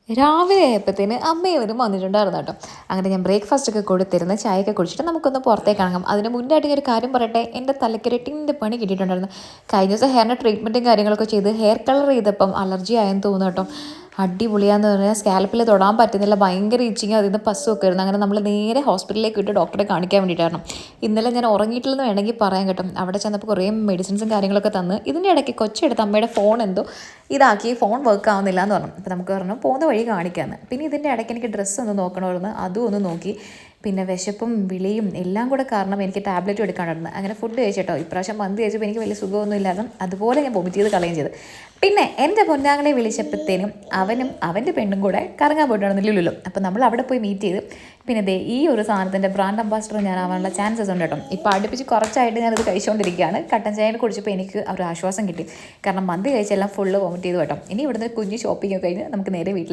രാവിലെ ആയപ്പോഴത്തേന് അമ്മയും ഇവരും വന്നിട്ടുണ്ടായിരുന്നു കേട്ടോ. അങ്ങനെ ഞാൻ ബ്രേക്ക്ഫാസ്റ്റ് ഒക്കെ കൊടുത്തിരുന്ന് ചായയൊക്കെ കുടിച്ചിട്ട് നമുക്കൊന്ന് പുറത്തേക്ക് ഇറങ്ങാം. അതിന് മുന്നായിട്ട് ഞാൻ ഒരു കാര്യം പറയട്ടെ, എൻ്റെ തലയ്ക്കൊരു പണി കിട്ടിയിട്ടുണ്ടായിരുന്നു. കഴിഞ്ഞ ദിവസം ഹെയറിന് ട്രീറ്റ്മെൻറ്റും കാര്യങ്ങളൊക്കെ ചെയ്ത് ഹെയർ കളർ ചെയ്തപ്പം അലർജി ആയെന്ന് തോന്നുന്നു കേട്ടോ. അടിപൊളിയാന്ന് പറഞ്ഞാൽ സ്കാൽപ്പിൽ തൊടാൻ പറ്റുന്നില്ല, ഭയങ്കര ഇച്ചിങ്, അതിൽ നിന്ന് പസ്സൊക്കെ ആയിരുന്നു. അങ്ങനെ നമ്മൾ നേരെ ഹോസ്പിറ്റലിലേക്ക് വിട്ട് ഡോക്ടറെ കാണിക്കാൻ വേണ്ടിയിട്ടായിരുന്നു. ഇന്നലെ ഞാൻ ഉറങ്ങിയിട്ടില്ലെന്ന് വേണമെങ്കിൽ പറയാൻ കേട്ടോ. അവിടെ ചെന്നപ്പോൾ കുറേ മെഡിസിൻസും കാര്യങ്ങളൊക്കെ തന്ന്. ഇതിൻ്റെ ഇടയ്ക്ക് കൊച്ചെടുത്ത് അമ്മയുടെ ഫോൺ എന്തോ ഇതാക്കി, ഫോൺ വർക്ക് ആവുന്നില്ല എന്ന് പറഞ്ഞു. അപ്പോൾ നമുക്ക് പറഞ്ഞു പോകുന്ന വഴി കാണിക്കാമെന്ന്. പിന്നെ ഇതിൻ്റെ ഇടയ്ക്ക് എനിക്ക് ഡ്രസ്സ് ഒന്ന് നോക്കണമായിരുന്നു, അതും ഒന്ന് നോക്കി. പിന്നെ വിശപ്പും വിളിയും എല്ലാം കൂടെ കാരണം എനിക്ക് ടാബ്ലറ്റും എടുക്കാനായിരുന്നു. അങ്ങനെ ഫുഡ് കഴിച്ചിട്ടോ. ഇപ്രാവശ്യം മന്തി കഴിച്ചപ്പോൾ എനിക്ക് വലിയ സുഖമൊന്നും ഇല്ലായിരുന്നു. അതുപോലെ ഞാൻ വൊമിറ്റ് ചെയ്ത് കളയുകയും ചെയ്തു. പിന്നെ എൻ്റെ പൊന്നാങ്ങളെ വിളിച്ചപ്പോഴത്തേനും അവനും അവൻ്റെ പെണ്ണും കൂടെ കറങ്ങാൻ പോയിട്ടുണ്ടായിരുന്നു ലുലുലു. അപ്പോൾ നമ്മൾ അവിടെ പോയി മീറ്റ് ചെയ്ത്. പിന്നെ ദേ ഈ ഒരു സാധനത്തിൻ്റെ ബ്രാൻഡ് അംബാസിഡർ ഞാൻ ആവാനുള്ള ചാൻസസ് ഉണ്ട് കേട്ടോ. ഇപ്പോൾ അടുപ്പിച്ച് കുറച്ചായിട്ട് ഞാനത് കഴിച്ചുകൊണ്ടിരിക്കുകയാണ്. കട്ടൻ ചായ കുടിച്ചപ്പോൾ എനിക്ക് ഒരു ആശ്വാസം കിട്ടി. കാരണം മന്തി കഴിച്ചെല്ലാം ഫുള്ള് വോമിറ്റ് ചെയ്തു കേട്ടോ. ഇനി ഇവിടുന്ന് കുഞ്ഞ് ഷോപ്പിംഗ് ഒക്കെ കഴിഞ്ഞ് നമുക്ക് നേരെ വീട്ടിൽ